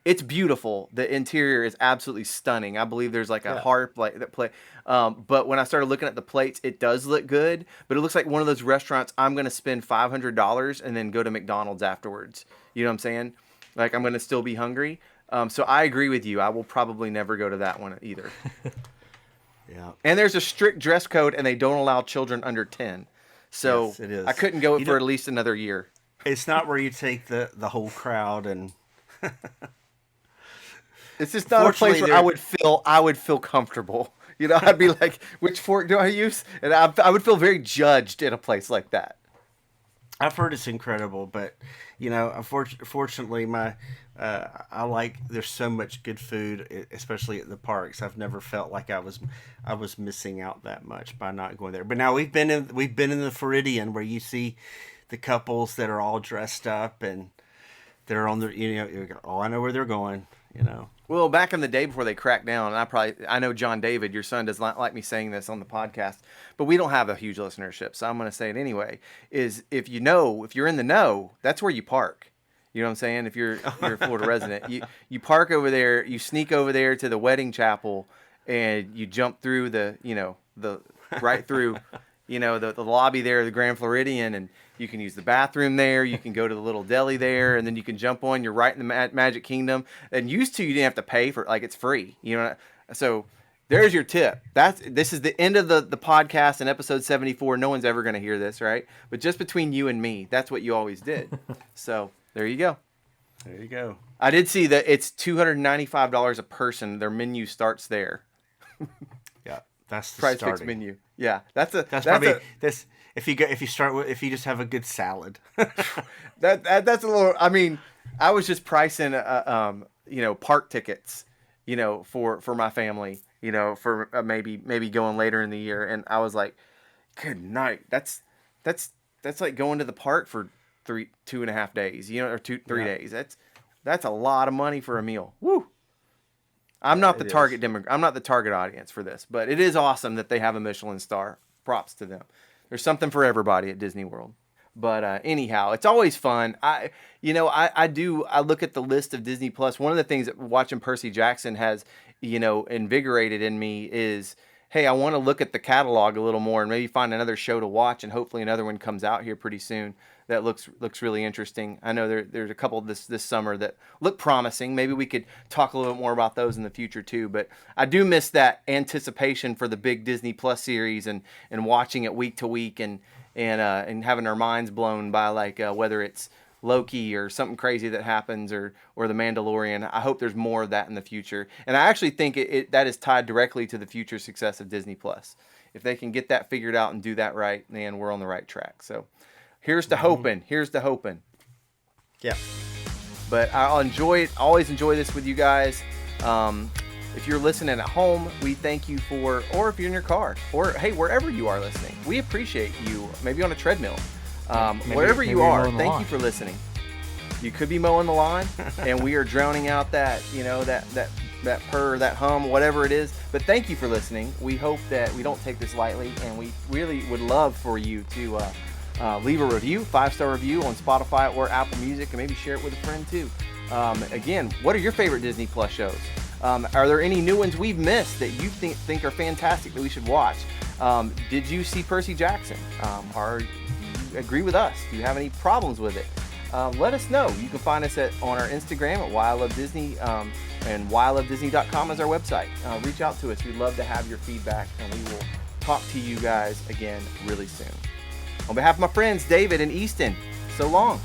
it's beautiful. The interior is absolutely stunning. I believe there's like a harp that play. But when I started looking at the plates, it does look good. But it looks like one of those restaurants I'm going to spend $500 and then go to McDonald's afterwards. You know what I'm saying? Like I'm going to still be hungry. So I agree with you. I will probably never go to that one either. Yeah. And there's a strict dress code, and they don't allow children under 10. So Yes, it is. I couldn't go You for know, at least another year. it's not where you take the whole crowd and. It's just not a place Fortunately, where I would feel comfortable. You know, I'd be like, which fork do I use? And I would feel very judged in a place like that. I've heard it's incredible, but fortunately, I like there's so much good food, especially at the parks. I've never felt like I was missing out that much by not going there. But now we've been in the Floridian where you see the couples that are all dressed up and they're on their you go, oh, I know where they're going. Well, back in the day before they cracked down, and I know John David, your son, does not like me saying this on the podcast, but we don't have a huge listenership, so I'm going to say it anyway. Is if you're in the know, that's where you park. You know what I'm saying? If you're a Florida resident, you park over there, you sneak over there to the wedding chapel, and you jump through the right through, the lobby there, the Grand Floridian, and you can use the bathroom there. You can go to the little deli there, and then you can jump on. You're right in the Magic Kingdom. And used to, you didn't have to pay for it. Like, it's free. So there's your tip. This is the end of the podcast in episode 74. No one's ever going to hear this, right? But just between you and me, that's what you always did. So there you go. There you go. I did see that it's $295 a person. Their menu starts there. Yeah, that's the Price starting. fix menu. Yeah, that's probably this. If you just have a good salad. That's a little. I mean, I was just pricing, park tickets, for my family, for maybe going later in the year, and I was like, good night. That's like going to the park for 2.5 days, or 3 days. That's a lot of money for a meal. Woo. I'm not the target I'm not the target audience for this, but it is awesome that they have a Michelin star. Props to them. There's something for everybody at Disney World. But anyhow, it's always fun. I look at the list of Disney Plus. One of the things that watching Percy Jackson has, invigorated in me is, hey, I want to look at the catalog a little more and maybe find another show to watch, and hopefully another one comes out here pretty soon that looks really interesting. I know there's a couple this summer that look promising. Maybe we could talk a little bit more about those in the future too. But I do miss that anticipation for the big Disney Plus series and watching it week to week and having our minds blown by whether it's Loki or something crazy that happens or The Mandalorian. I hope there's more of that in the future. And I actually think that is tied directly to the future success of Disney Plus. If they can get that figured out and do that right, then we're on the right track. So here's to hoping. Here's to hoping. Yeah. But I'll always enjoy this with you guys. If you're listening at home, we thank you or if you're in your car, or hey, wherever you are listening, we appreciate you. Maybe on a treadmill, wherever you are, thank you for listening. You could be mowing the lawn, and we are drowning out that purr, that hum, whatever it is. But thank you for listening. We hope that we don't take this lightly, and we really would love for you to leave a review, 5-star review on Spotify or Apple Music, and maybe share it with a friend too. Again, what are your favorite Disney Plus shows? Are there any new ones we've missed that you think are fantastic that we should watch? Did you see Percy Jackson? Or do you agree with us? Do you have any problems with it? Let us know. You can find us on our Instagram at Why I Love Disney, and whylovedisney.com is our website. Reach out to us. We'd love to have your feedback, and we will talk to you guys again really soon. On behalf of my friends David and Easton, so long.